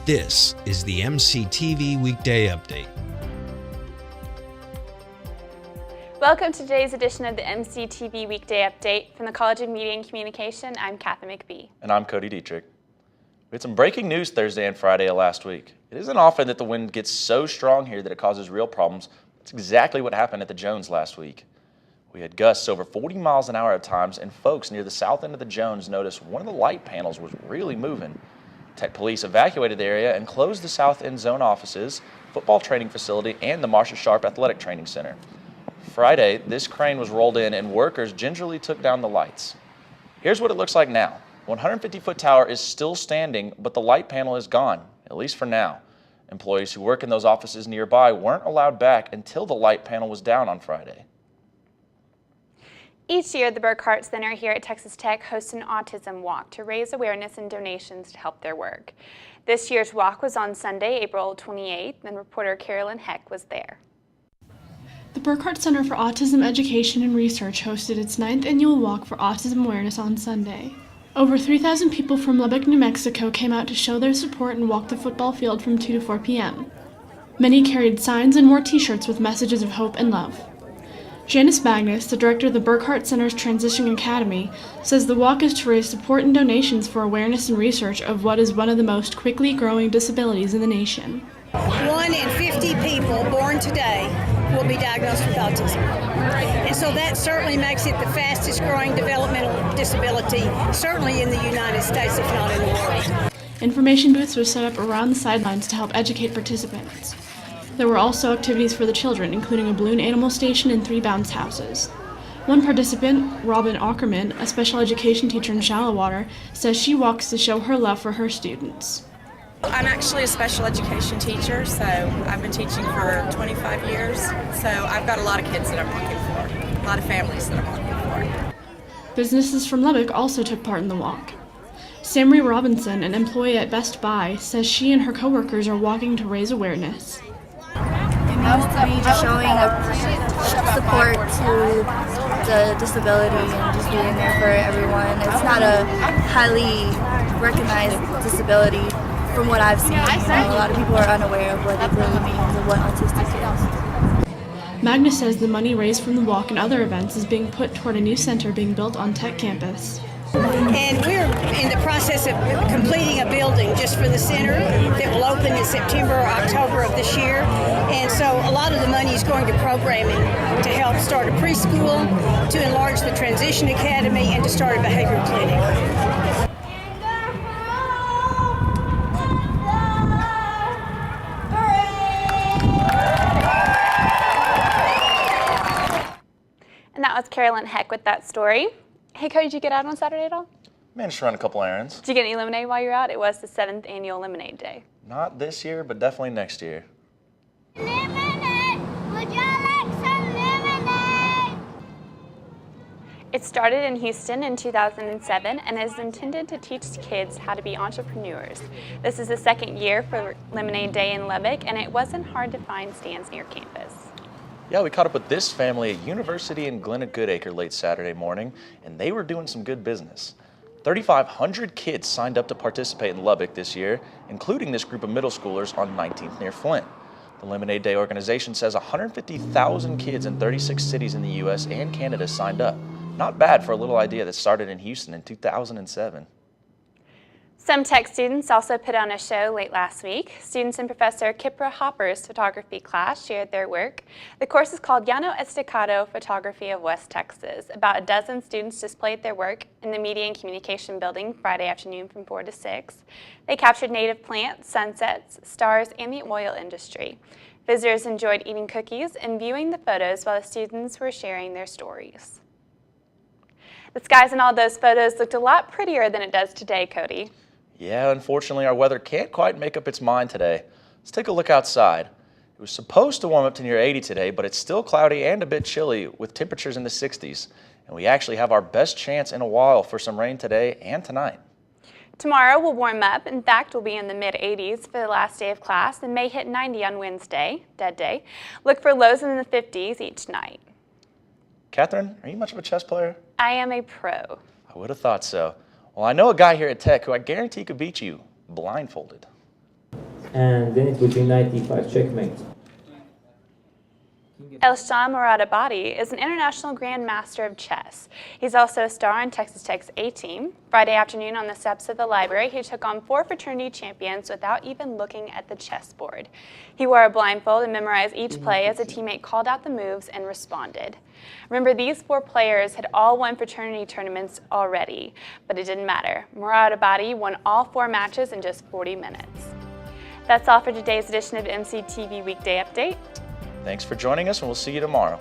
This is the MCTV Weekday Update. Welcome to today's edition of the MCTV Weekday Update. From the College of Media and Communication, I'm Katherine McBee. And I'm Cody Dieterich. We had some breaking news Thursday and Friday of last week. It isn't often that the wind gets so strong here that it causes real problems. That's exactly what happened at the Jones last week. We had gusts over 40 miles an hour at times, and folks near the south end of the Jones noticed one of the light panels was really moving. Tech police evacuated the area and closed the south end zone offices, football training facility, and the Marcia Sharp Athletic Training Center. Friday, this crane was rolled in and workers gingerly took down the lights. Here's what it looks like now. 150-foot tower is still standing, but the light panel is gone, at least for now. Employees who work in those offices nearby weren't allowed back until the light panel was down on Friday. Each year, the Burkhart Center here at Texas Tech hosts an autism walk to raise awareness and donations to help their work. This year's walk was on Sunday, April 28th, and reporter Katherine Heck was there. The Burkhart Center for Autism Education and Research hosted its 9th annual Walk for Autism Awareness on Sunday. Over 3,000 people from Lubbock, New Mexico came out to show their support and walk the football field from 2 to 4 p.m. Many carried signs and wore t-shirts with messages of hope and love. Janice Magnus, the director of the Burkhart Center's Transition Academy, says the walk is to raise support and donations for awareness and research of what is one of the most quickly growing disabilities in the nation. 1 in 50 people born today will be diagnosed with autism. And so that certainly makes it the fastest growing developmental disability, certainly in the United States, if not in the world. Information booths were set up around the sidelines to help educate participants. There were also activities for the children, including a balloon animal station and 3 bounce houses. One participant, Robin Ackerman, a special education teacher in Shallowater, says she walks to show her love for her students. I'm actually a special education teacher, so I've been teaching for 25 years. So I've got a lot of kids that I'm looking for, a lot of families that I'm looking for. Businesses from Lubbock also took part in the walk. Samri Robinson, an employee at Best Buy, says she and her coworkers are walking to raise awareness. It means to me just showing support to the disability and just being there for everyone. It's not a highly recognized disability from what I've seen. A lot of people are unaware of what it really means and what autistic is. Magnus says the money raised from the walk and other events is being put toward a new center being built on Tech campus. And we're in the process of completing a building just for the center that will open in September or October of this year. And so a lot of the money is going to programming to help start a preschool, to enlarge the Transition Academy, and to start a behavior clinic. And that was Katherine Heck with that story. Hey, Cody, did you get out on Saturday at all? Managed to run a couple errands. Did you get any lemonade while you were out? It was the 7th annual Lemonade Day. Not this year, but definitely next year. Lemonade! Would you like some lemonade? It started in Houston in 2007 and is intended to teach kids how to be entrepreneurs. This is the 2nd year for Lemonade Day in Lubbock, and it wasn't hard to find stands near campus. Yeah, we caught up with this family at University in Glen Goodacre late Saturday morning, and they were doing some good business. 3,500 kids signed up to participate in Lubbock this year, including this group of middle schoolers on 19th near Flint. The Lemonade Day organization says 150,000 kids in 36 cities in the U.S. and Canada signed up. Not bad for a little idea that started in Houston in 2007. Some Tech students also put on a show late last week. Students in Professor Kipra Hopper's photography class shared their work. The course is called Llano Estacado Photography of West Texas. About a dozen students displayed their work in the Media and Communication building Friday afternoon from 4 to 6. They captured native plants, sunsets, stars, and the oil industry. Visitors enjoyed eating cookies and viewing the photos while the students were sharing their stories. The skies in all those photos looked a lot prettier than it does today, Cody. Yeah, unfortunately, our weather can't quite make up its mind today. Let's take a look outside. It was supposed to warm up to near 80 today, but it's still cloudy and a bit chilly with temperatures in the 60s. And we actually have our best chance in a while for some rain today and tonight. Tomorrow will warm up. In fact, we'll be in the mid-80s for the last day of class and may hit 90 on Wednesday, dead day. Look for lows in the 50s each night. Katherine, are you much of a chess player? I am a pro. I would have thought so. Well, I know a guy here at Tech who I guarantee could beat you blindfolded. and then it would be knight d5 checkmate. Elshan Moradabadi is an international grandmaster of chess. He's also a star on Texas Tech's A team. Friday afternoon on the steps of the library, he took on 4 fraternity champions without even looking at the chessboard. He wore a blindfold and memorized each play as a teammate called out the moves and responded. Remember, these 4 players had all won fraternity tournaments already, but it didn't matter. Moradabadi won all 4 matches in just 40 minutes. That's all for today's edition of MCTV Weekday Update. Thanks for joining us, and we'll see you tomorrow.